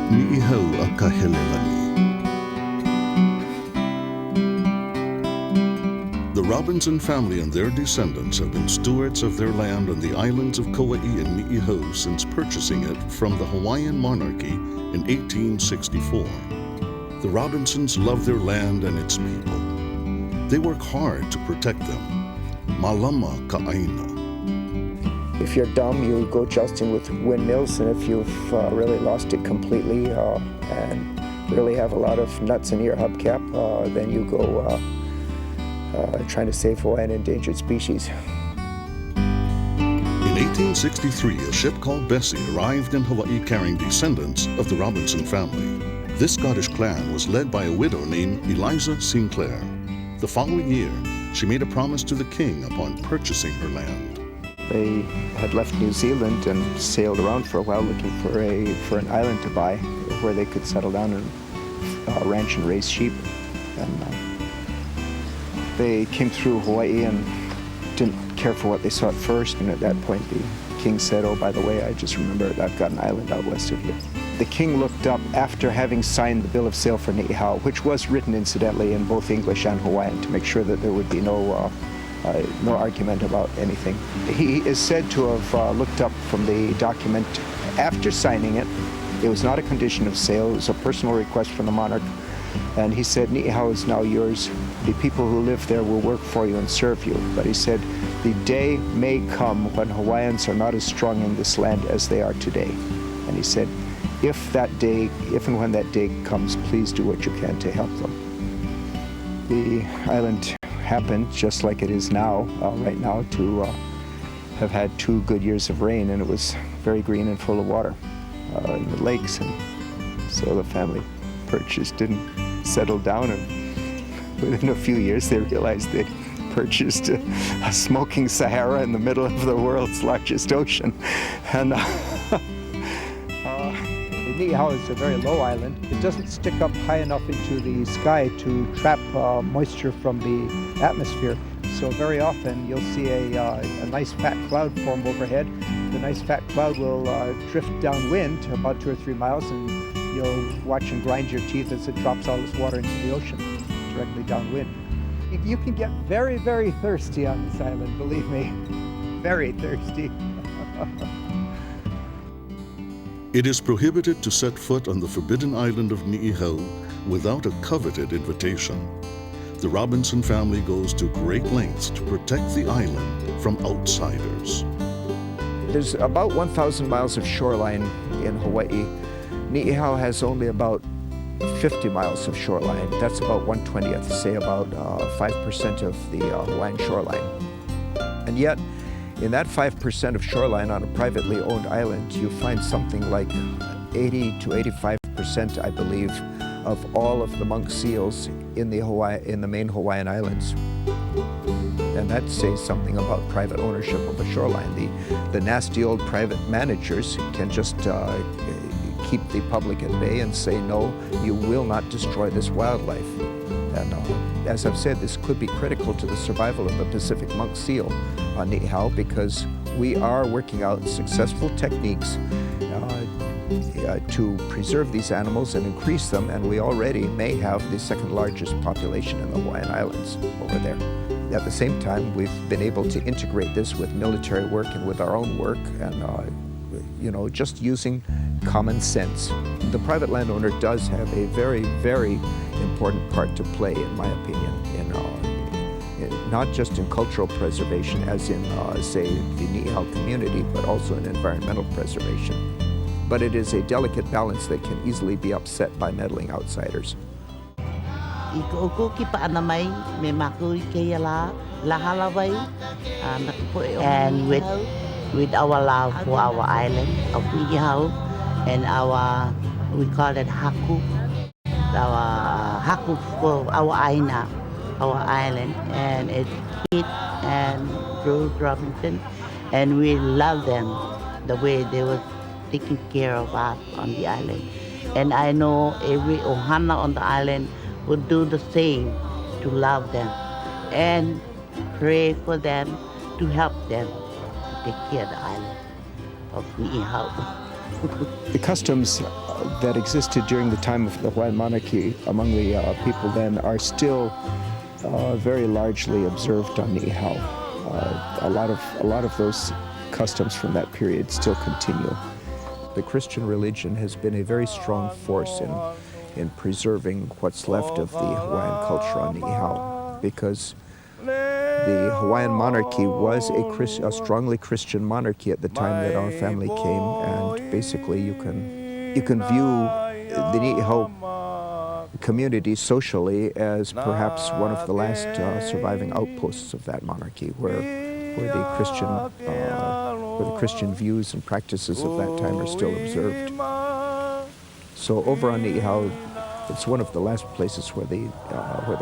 Niihau Kanahele. The Robinson family and their descendants have been stewards of their land on the islands of Kauai and Niihau since purchasing it from the Hawaiian monarchy in 1864. The Robinsons love their land and its people. They work hard to protect them. Malama Ka Aina. If you're dumb, you go jousting with windmills, and if you've really lost it completely and really have a lot of nuts in your hubcap, then you go trying to save Hawaiian endangered species. In 1863, a ship called Bessie arrived in Hawaii carrying descendants of the Robinson family. This Scottish clan was led by a widow named Eliza Sinclair. The following year, she made a promise to the king upon purchasing her land. They had left New Zealand and sailed around for a while looking for an island to buy where they could settle down and ranch and raise sheep. And they came through Hawaii and didn't care for what they saw at first, and at that point the king said, "Oh, by the way, I just remembered I've got an island out west of here." The king looked up after having signed the bill of sale for Niihau, which was written incidentally in both English and Hawaiian to make sure that there would be no argument about anything. He is said to have looked up from the document after signing it. It was not a condition of sale, it was a personal request from the monarch. And he said, "Niihau is now yours. The people who live there will work for you and serve you." But he said, "The day may come when Hawaiians are not as strong in this land as they are today." And he said, if and when that day comes, please do what you can to help them. The island happened just like it is now, right now, to have had 2 good years of rain, and it was very green and full of water in the lakes. And so the family purchased and settled down, and within a few years they realized they'd purchased a smoking Sahara in the middle of the world's largest ocean. And Niihau is a very low island. It doesn't stick up high enough into the sky to trap moisture from the atmosphere. So very often you'll see a nice fat cloud form overhead. The nice fat cloud will drift downwind about 2 or 3 miles, and you'll watch and grind your teeth as it drops all its water into the ocean directly downwind. You can get very, very thirsty on this island, believe me. Very thirsty. It is prohibited to set foot on the forbidden island of Niihau without a coveted invitation. The Robinson family goes to great lengths to protect the island from outsiders. There's about 1,000 miles of shoreline in Hawaii. Niihau has only about 50 miles of shoreline. That's about 1/20th, say about 5% of the Hawaiian shoreline. And yet, in that 5% of shoreline on a privately owned island, you find something like 80 to 85%, I believe, of all of the monk seals in the main Hawaiian islands. And that says something about private ownership of a shoreline. The nasty old private managers can just keep the public at bay and say, "No, you will not destroy this wildlife." And as I've said, this could be critical to the survival of the Pacific monk seal on Niihau, because we are working out successful techniques to preserve these animals and increase them, and we already may have the 2nd largest population in the Hawaiian Islands over there. At the same time, we've been able to integrate this with military work and with our own work, and just using common sense. The private landowner does have a very, very important part to play, in my opinion, not just in cultural preservation, as in, say, the Niihau community, but also in environmental preservation. But it is a delicate balance that can easily be upset by meddling outsiders. And with our love for our island of Niihau and we call it haku, our haku for our Aina, our island, and it's Pete and Bruce Robinson, and we love them the way they were taking care of us on the island. And I know every ohana on the island would do the same to love them and pray for them to help them to take care of the island of Niihau. The customs that existed during the time of the Hawaiian monarchy among the people then are still very largely observed on Niihau. A lot of those customs from that period still continue. The Christian religion has been a very strong force in preserving what's left of the Hawaiian culture on Niihau, because the Hawaiian monarchy was a strongly Christian monarchy at the time that our family came, and basically you can view the Niihau community socially as perhaps one of the last surviving outposts of that monarchy, where the Christian views and practices of that time are still observed. So over on Niihau, it's one of the last places where the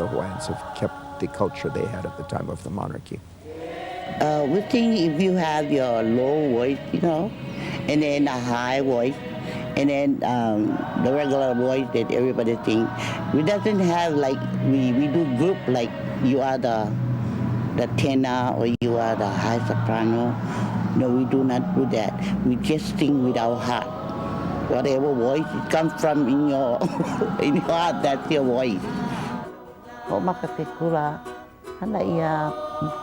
Hawaiians have kept the culture they had at the time of the monarchy. We think if you have your low voice, and then a high voice, and then the regular voice that everybody thinks, we doesn't have like, we do group like you are the tenor or you are the high soprano. No, we do not do that. We just sing with our heart. Whatever voice it comes from in your in your heart, that's your voice. KeKUla, hana ia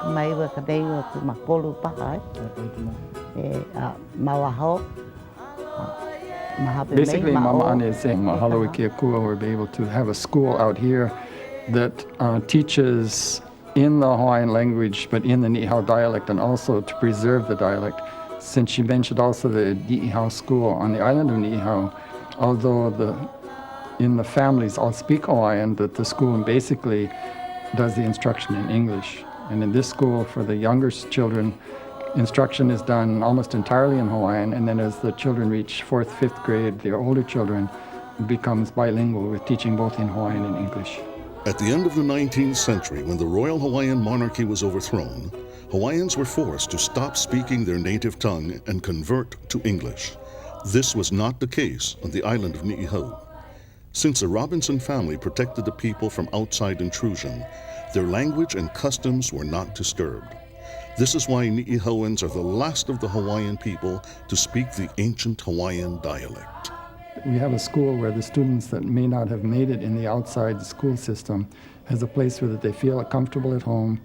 maiwa kadeiwa ku makolu pakai. Mawaho. Basically, Mama Ana is saying mahalo i KeKUla, we'll be able to have a school out here that teaches in the Hawaiian language, but in the Niihau dialect, and also to preserve the dialect. Since she mentioned also the Niihau school on the island of Niihau, although in the families all speak Hawaiian, that the school basically does the instruction in English. And in this school, for the younger children, instruction is done almost entirely in Hawaiian, and then as the children reach 4th, 5th grade, the older children, becomes bilingual with teaching both in Hawaiian and English. At the end of the 19th century, when the Royal Hawaiian Monarchy was overthrown, Hawaiians were forced to stop speaking their native tongue and convert to English. This was not the case on the island of Niihau. Since the Robinson family protected the people from outside intrusion, their language and customs were not disturbed. This is why Niihauans are the last of the Hawaiian people to speak the ancient Hawaiian dialect. We have a school where the students that may not have made it in the outside school system has a place where they feel comfortable at home,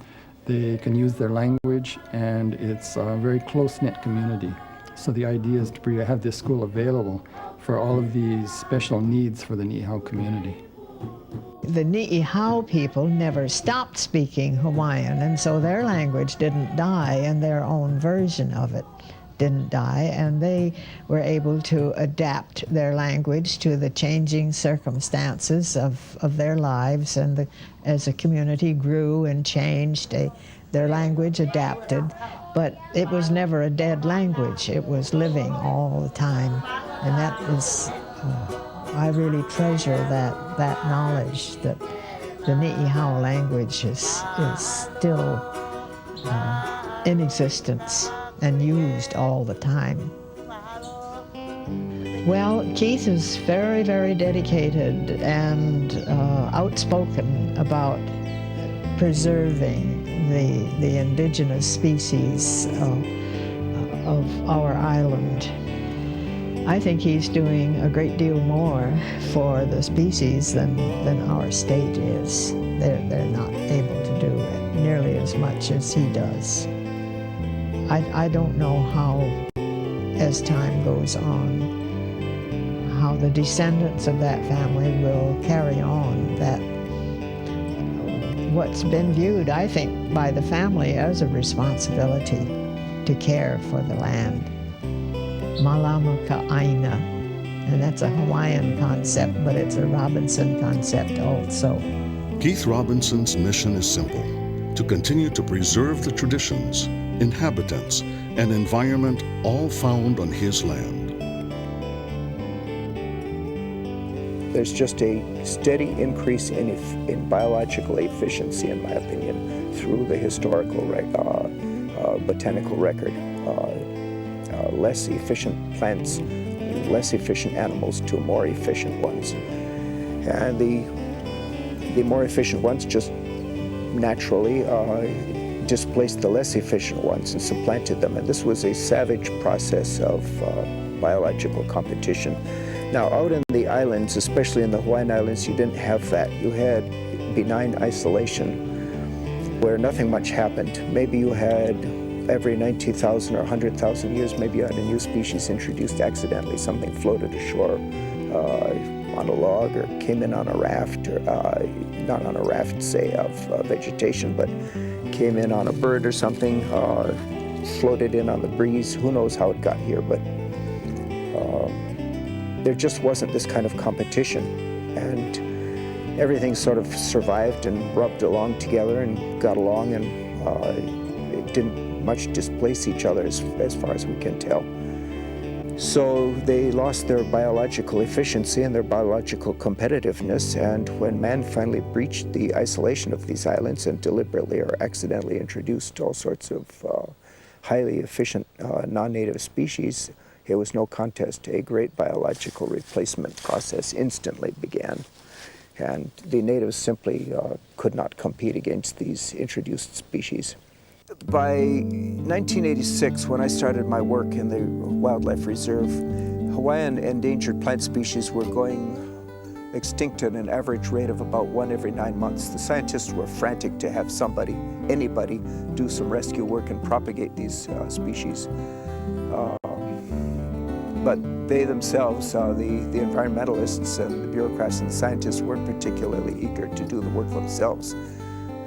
they can use their language, and it's a very close-knit community. So the idea is to have this school available for all of these special needs for the Niihau community. The Niihau people never stopped speaking Hawaiian, and so their language didn't die, and their own version of it didn't die, and they were able to adapt their language to the changing circumstances of their lives, and as the community grew and changed, their language adapted, but it was never a dead language. It was living all the time, and that is, I really treasure that knowledge that the Niihau language is still in existence and used all the time. Well, Keith is very, very dedicated and outspoken about preserving the indigenous species of our island. I think he's doing a great deal more for the species than our state is. They're not able to do it nearly as much as he does. I don't know how, as time goes on, how the descendants of that family will carry on that what's been viewed, I think, by the family as a responsibility to care for the land. Malama Ka Aina, and that's a Hawaiian concept, but it's a Robinson concept also. Keith Robinson's mission is simple: to continue to preserve the traditions, inhabitants, and environment all found on his land. There's just a steady increase in biological efficiency, in my opinion, through the historical botanical record. Less efficient plants, less efficient animals to more efficient ones. And the more efficient ones just naturally displaced the less efficient ones and supplanted them. And this was a savage process of biological competition Now, out in the islands, especially in the Hawaiian Islands, you didn't have that. You had benign isolation where nothing much happened. Maybe you had every 90,000 or 100,000 years, maybe you had a new species introduced accidentally. Something floated ashore on a log or came in on a raft, or not on a raft, say, of vegetation, but came in on a bird or something, floated in on the breeze. Who knows how it got here, but there just wasn't this kind of competition, and everything sort of survived and rubbed along together and got along, and it didn't much displace each other as far as we can tell. So they lost their biological efficiency and their biological competitiveness, and when man finally breached the isolation of these islands and deliberately or accidentally introduced all sorts of highly efficient non-native species, it was no contest. A great biological replacement process instantly began, and the natives simply could not compete against these introduced species. By 1986, when I started my work in the wildlife reserve, Hawaiian endangered plant species were going extinct at an average rate of about 1 every 9 months. The scientists were frantic to have somebody, anybody, do some rescue work and propagate these species. But they themselves, the environmentalists and the bureaucrats and the scientists, weren't particularly eager to do the work themselves.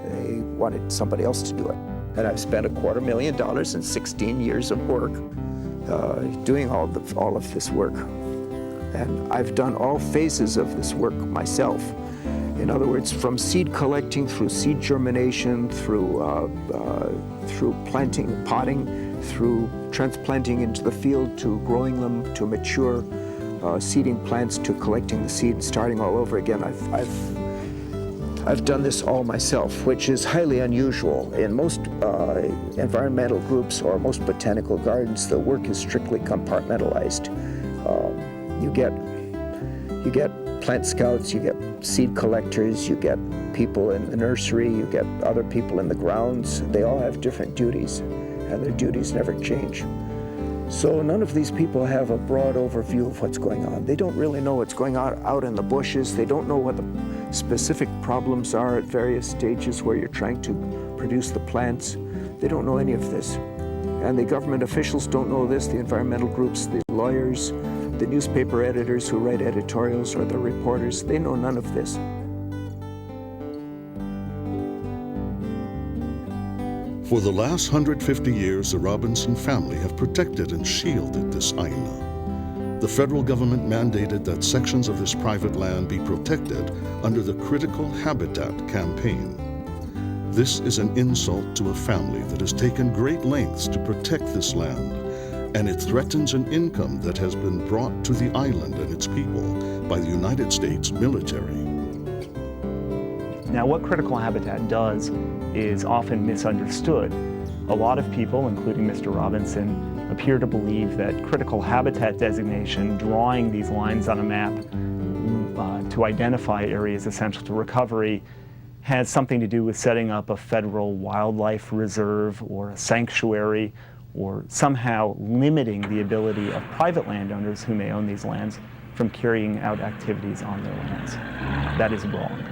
They wanted somebody else to do it. And I've spent $250,000 and 16 years of work doing all of this work. And I've done all phases of this work myself. In other words, from seed collecting through seed germination, through planting, potting, through transplanting into the field, to growing them, to mature, seeding plants, to collecting the seed and starting all over again. I've done this all myself, which is highly unusual. In most environmental groups or most botanical gardens, the work is strictly compartmentalized. You get plant scouts, you get seed collectors, you get people in the nursery, you get other people in the grounds. They all have different duties, and their duties never change. So none of these people have a broad overview of what's going on. They don't really know what's going on out in the bushes. They don't know what the specific problems are at various stages where you're trying to produce the plants. They don't know any of this. And the government officials don't know this, the environmental groups, the lawyers, the newspaper editors who write editorials, or the reporters, they know none of this. For the last 150 years, the Robinson family have protected and shielded this Aina. The federal government mandated that sections of this private land be protected under the Critical Habitat Campaign. This is an insult to a family that has taken great lengths to protect this land, and it threatens an income that has been brought to the island and its people by the United States military. Now, what critical habitat does is often misunderstood. A lot of people, including Mr. Robinson, appear to believe that critical habitat designation, drawing these lines on a map to identify areas essential to recovery, has something to do with setting up a federal wildlife reserve or a sanctuary, or somehow limiting the ability of private landowners who may own these lands from carrying out activities on their lands. That is wrong.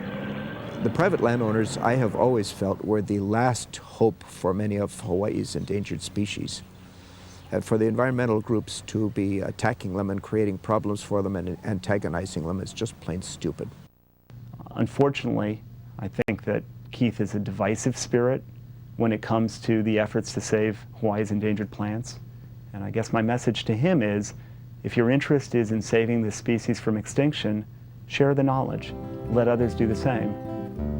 The private landowners, I have always felt, were the last hope for many of Hawaii's endangered species. And for the environmental groups to be attacking them and creating problems for them and antagonizing them is just plain stupid. Unfortunately, I think that Keith is a divisive spirit when it comes to the efforts to save Hawaii's endangered plants. And I guess my message to him is, if your interest is in saving this species from extinction, share the knowledge. Let others do the same.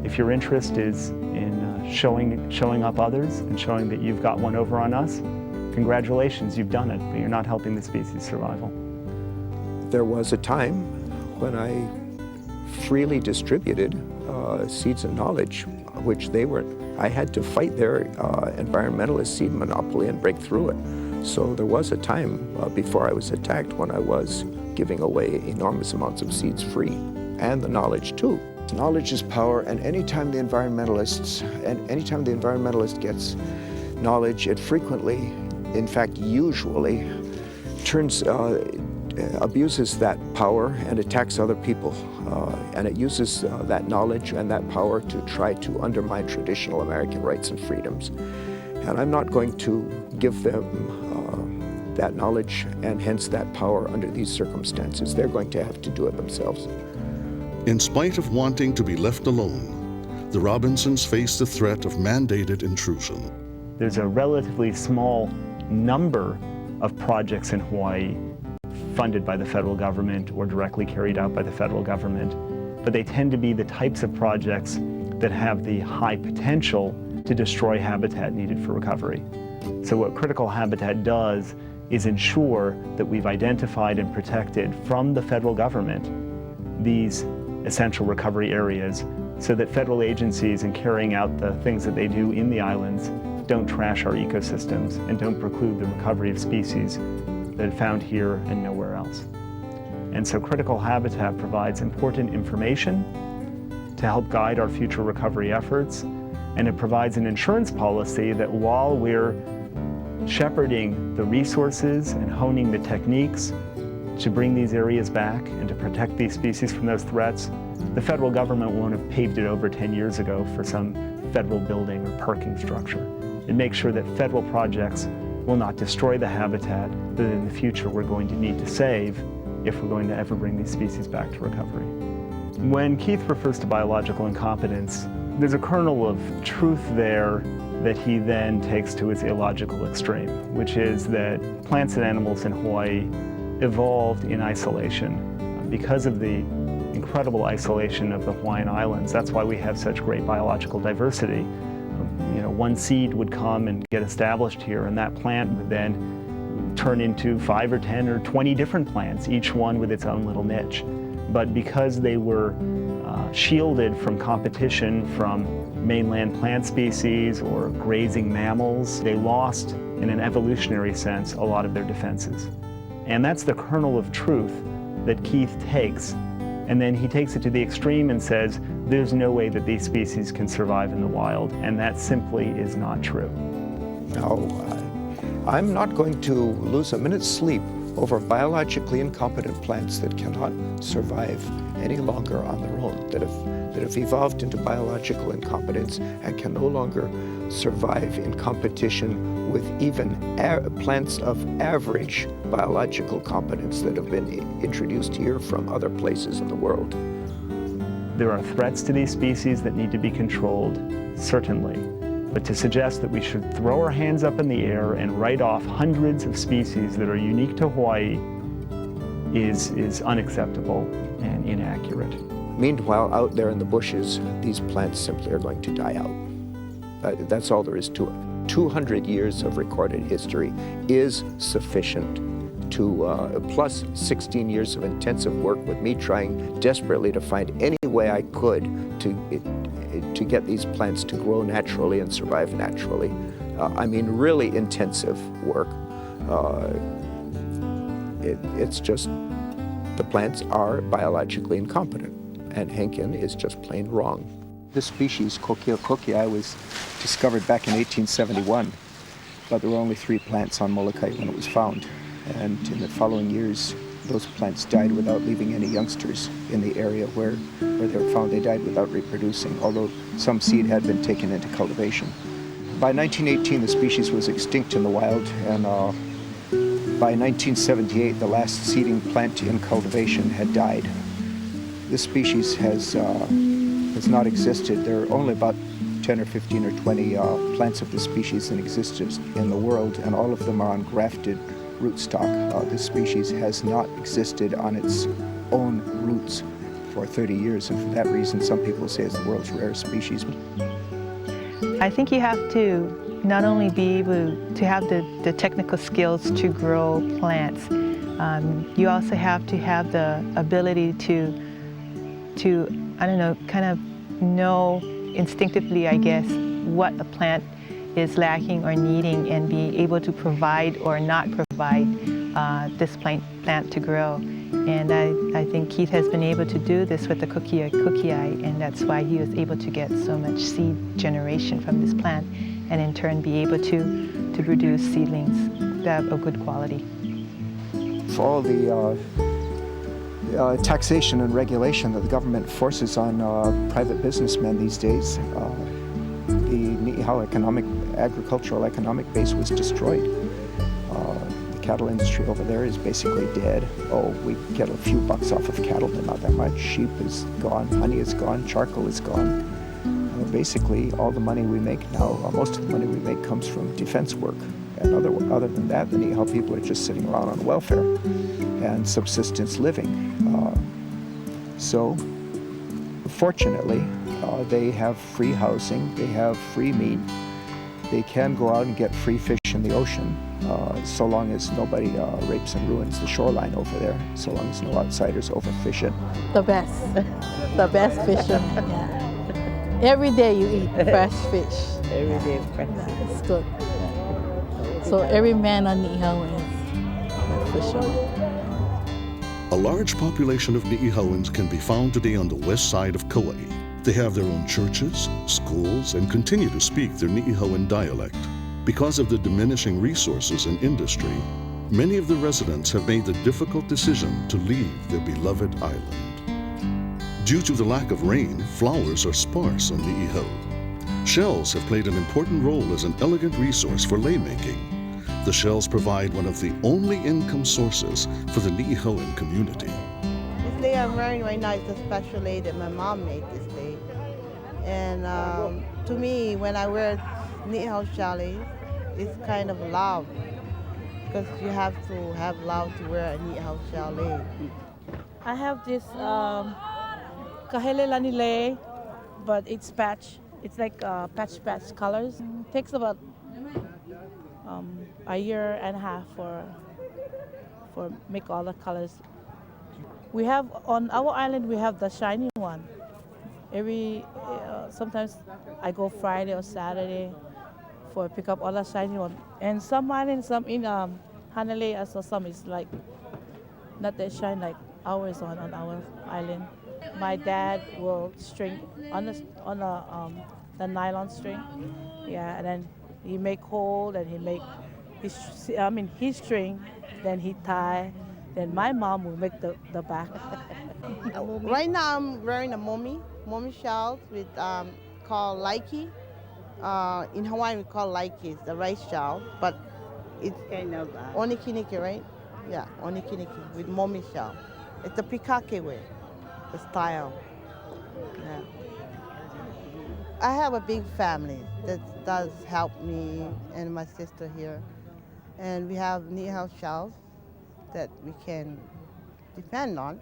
If your interest is in showing up others and showing that you've got one over on us, congratulations, you've done it, but you're not helping the species' survival. There was a time when I freely distributed seeds and knowledge, which I had to fight their environmentalist seed monopoly and break through it. So there was a time before I was attacked when I was giving away enormous amounts of seeds free, and the knowledge too. Knowledge is power, and anytime the environmentalist gets knowledge, it frequently, in fact usually, turns abuses that power and attacks other people. And it uses that knowledge and that power to try to undermine traditional American rights and freedoms. And I'm not going to give them that knowledge and hence that power under these circumstances. They're going to have to do it themselves. In spite of wanting to be left alone, the Robinsons face the threat of mandated intrusion. There's a relatively small number of projects in Hawaii funded by the federal government or directly carried out by the federal government, but they tend to be the types of projects that have the high potential to destroy habitat needed for recovery. So what critical habitat does is ensure that we've identified and protected from the federal government these essential recovery areas so that federal agencies in carrying out the things that they do in the islands don't trash our ecosystems and don't preclude the recovery of species that are found here and nowhere else. And so critical habitat provides important information to help guide our future recovery efforts, and it provides an insurance policy that while we're shepherding the resources and honing the techniques to bring these areas back and to protect these species from those threats, the federal government won't have paved it over 10 years ago for some federal building or parking structure. It makes sure that federal projects will not destroy the habitat that in the future we're going to need to save if we're going to ever bring these species back to recovery. When Keith refers to biological incompetence, there's a kernel of truth there that he then takes to its illogical extreme, which is that plants and animals in Hawaii evolved in isolation. Because of the incredible isolation of the Hawaiian Islands, that's why we have such great biological diversity. One seed would come and get established here, and that plant would then turn into 5 or 10 or 20 different plants, each one with its own little niche. But because they were shielded from competition from mainland plant species or grazing mammals, they lost, in an evolutionary sense, a lot of their defenses. And that's the kernel of truth that Keith takes, and then he takes it to the extreme and says, there's no way that these species can survive in the wild, and that simply is not true. No, I'm not going to lose a minute's sleep over biologically incompetent plants that cannot survive any longer on their own, that have evolved into biological incompetence and can no longer survive in competition with even plants of average biological competence that have been introduced here from other places in the world. There are threats to these species that need to be controlled, certainly. But to suggest that we should throw our hands up in the air and write off hundreds of species that are unique to Hawaii is unacceptable and inaccurate. Meanwhile, out there in the bushes, these plants simply are going to die out. That's all there is to it. 200 years of recorded history is sufficient to, plus 16 years of intensive work with me trying desperately to find any way I could to get these plants to grow naturally and survive naturally. I mean, really intensive work. It's just, the plants are biologically incompetent, and Henkin is just plain wrong. This species, Kekaha, was discovered back in 1871, but there were only 3 plants on Molokai when it was found. And in the following years, those plants died without leaving any youngsters in the area where they were found. They died without reproducing, although some seed had been taken into cultivation. By 1918, the species was extinct in the wild, and by 1978, the last seeding plant in cultivation had died. This species has not existed. There are only about 10 or 15 or 20 plants of this species in existence in the world, and all of them are on grafted rootstock. This species has not existed on its own roots for 30 years, and for that reason, some people say it's the world's rarest species. I think you have to not only be able to have the technical skills to grow plants, you also have to have the ability to I don't know, kind of know instinctively, I guess, what a plant is lacking or needing, and be able to provide or not provide this plant to grow. And I think Keith has been able to do this with the Kekaha, and that's why he was able to get so much seed generation from this plant, and in turn be able to produce seedlings that are of good quality. for all the taxation and regulation that the government forces on private businessmen these days, the Niihau agricultural economic base was destroyed. The cattle industry over there is basically dead. Oh, we get a few bucks off of cattle, but not that much. Sheep is gone, honey is gone, charcoal is gone. Basically, all the money we make now, most of the money we make comes from defense work. And other than that, the Niihau people are just sitting around on welfare and subsistence living. So, fortunately, they have free housing, they have free meat, they can go out and get free fish in the ocean, so long as nobody rapes and ruins the shoreline over there, so long as no outsiders overfish it. The best fisherman, yeah. Every day you eat fresh fish. Every day fresh. It's good. Yeah. So every man on Niihau is a fisherman. A large population of Niihauans can be found today on the west side of Kauai. They have their own churches, schools, and continue to speak their Niihauan dialect. Because of the diminishing resources in industry, many of the residents have made the difficult decision to leave their beloved island. Due to the lack of rain, flowers are sparse on Niihau. Shells have played an important role as an elegant resource for lei-making. The shells provide one of the only income sources for the Niihauan community. This lei I'm wearing right now is a special lei that my mom made this day. And to me, when I wear Niihau Shell Leis, it's kind of love. Because you have to have love to wear a Niihau Shell Leis. I have this Kanoelani lei, but it's patch. It's like patch colors. It takes about a year and a half for make all the colors. We have on our island we have the shiny one. Sometimes I go Friday or Saturday for pick up all the shiny one. And some islands, some in Hanalei as well, some is like not that shine like ours on our island. My dad will string on the nylon string, yeah, and then he make hole, and he make his string, then he tie, then my mom will make the back. Right now I'm wearing a momi shells with called laiki. In Hawaii we call laiki, it's the rice shell, but it's kind of onikiniki, right? Yeah, onikiniki with momi shell. It's the pikake way. The style. Yeah. I have a big family that does help me and my sister here. And we have Niihau shells that we can depend on.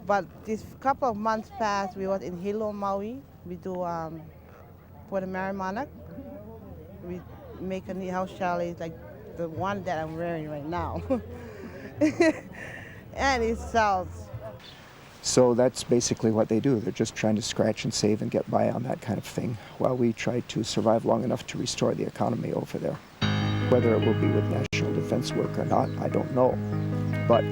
But this couple of months past, we was in Hilo, Maui. We do for the marijuana. We make a Niihau Shell Leis like the one that I'm wearing right now. And it sells. So that's basically what they do. They're just trying to scratch and save and get by on that kind of thing while we try to survive long enough to restore the economy over there. Whether it will be with national defense work or not, I don't know. But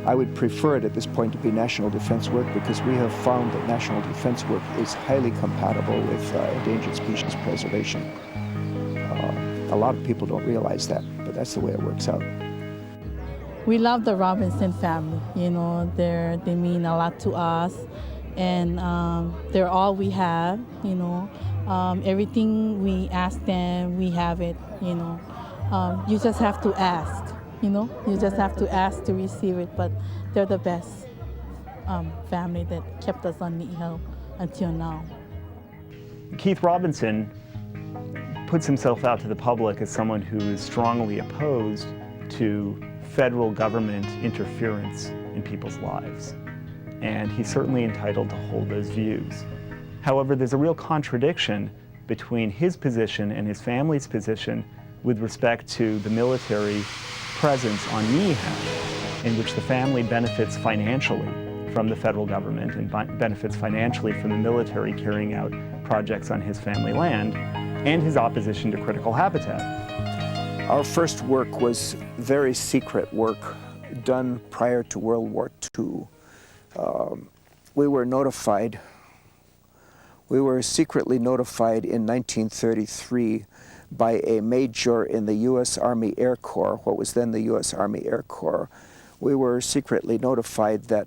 I would prefer it at this point to be national defense work because we have found that national defense work is highly compatible with endangered species preservation. A lot of people don't realize that, but that's the way it works out. We love the Robinson family. You know, they mean a lot to us, and they're all we have. You know, everything we ask them, we have it. You know, you just have to ask. You know, you just have to ask to receive it. But they're the best family that kept us on Niihau until now. Keith Robinson puts himself out to the public as someone who is strongly opposed to federal government interference in people's lives. And he's certainly entitled to hold those views. However, there's a real contradiction between his position and his family's position with respect to the military presence on Niihau, in which the family benefits financially from the federal government and benefits financially from the military carrying out projects on his family land, and his opposition to critical habitat. Our first work was very secret work done prior to World War II. We were secretly notified in 1933 by a major in the U.S. Army Air Corps, what was then the U.S. Army Air Corps. We were secretly notified that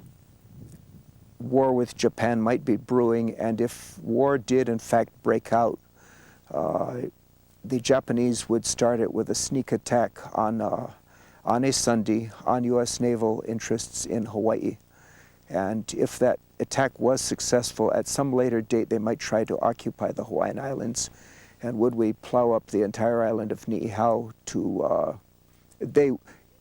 war with Japan might be brewing, and if war did in fact break out, the Japanese would start it with a sneak attack on a Sunday on U.S. naval interests in Hawaii. And if that attack was successful, at some later date they might try to occupy the Hawaiian Islands. And would we plow up the entire island of Niihau to,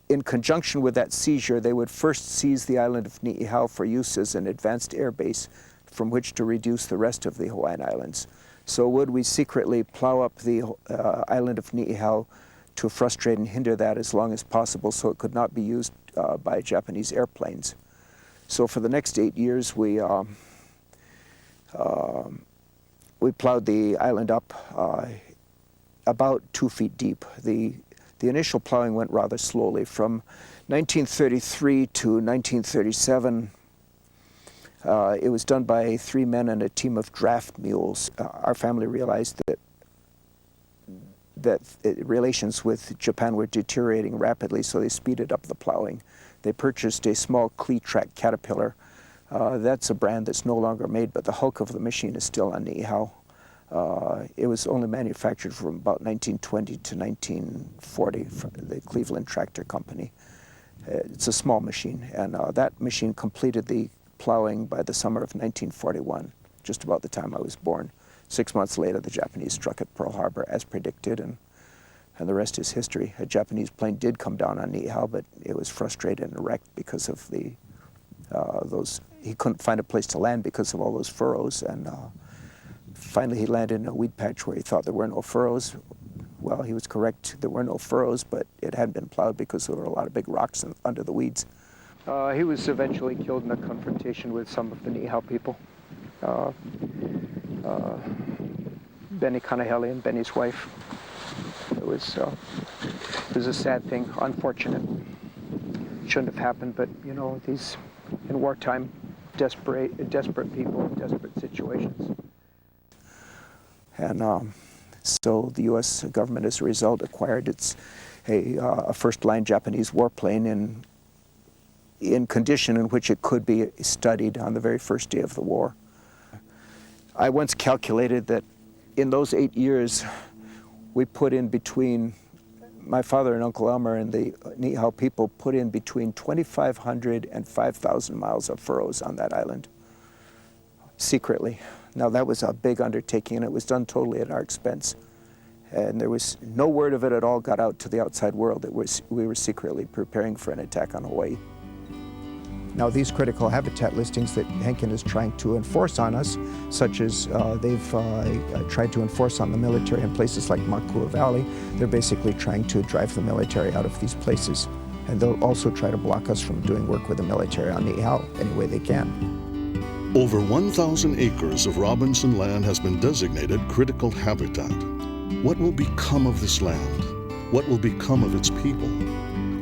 in conjunction with that seizure, they would first seize the island of Niihau for use as an advanced air base from which to reduce the rest of the Hawaiian Islands. So would we secretly plow up the island of Niihau to frustrate and hinder that as long as possible so it could not be used by Japanese airplanes. So for the next 8 years, we plowed the island up about 2 feet deep. The initial plowing went rather slowly. From 1933 to 1937, it was done by 3 men and a team of draft mules. Our family realized that relations with Japan were deteriorating rapidly, so they speeded up the plowing. They purchased a small Clee-Track Caterpillar. That's a brand that's no longer made, but the hulk of the machine is still on Niihau. It was only manufactured from about 1920 to 1940 for the Cleveland Tractor Company. It's a small machine, and that machine completed the plowing by the summer of 1941, just about the time I was born. 6 months later, the Japanese struck at Pearl Harbor as predicted, and the rest is history. A Japanese plane did come down on Niihau, but it was frustrated and wrecked because of he couldn't find a place to land because of all those furrows, and finally he landed in a weed patch where he thought there were no furrows. Well, he was correct, there were no furrows, but it hadn't been plowed because there were a lot of big rocks under the weeds. He was eventually killed in a confrontation with some of the Niihau people. Benny Kanahele and Benny's wife. It was a sad thing, unfortunate. It shouldn't have happened, but you know, these, in wartime, desperate people, desperate situations. And so the U.S. government, as a result, acquired a first-line Japanese warplane in condition in which it could be studied on the very first day of the war. I once calculated that in those 8 years, we put in between, my father and Uncle Elmer and the Niihau people put in between 2,500 and 5,000 miles of furrows on that island, secretly. Now that was a big undertaking, and it was done totally at our expense. And there was no word of it at all got out to the outside world. We were secretly preparing for an attack on Hawaii. Now these critical habitat listings that Henkin is trying to enforce on us, such as they've tried to enforce on the military in places like Makua Valley, they're basically trying to drive the military out of these places. And they'll also try to block us from doing work with the military on Niihau any way they can. Over 1,000 acres of Robinson land has been designated critical habitat. What will become of this land? What will become of its people?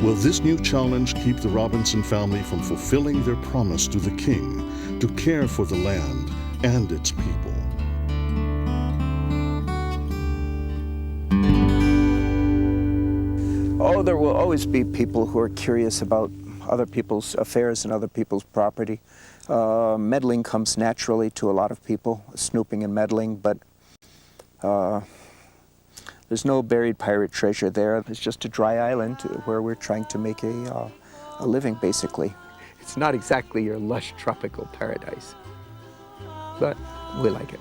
Will this new challenge keep the Robinson family from fulfilling their promise to the king to care for the land and its people? Oh, there will always be people who are curious about other people's affairs and other people's property. Meddling comes naturally to a lot of people, snooping and meddling, but there's no buried pirate treasure there. It's just a dry island where we're trying to make a living, basically. It's not exactly your lush tropical paradise, but we like it.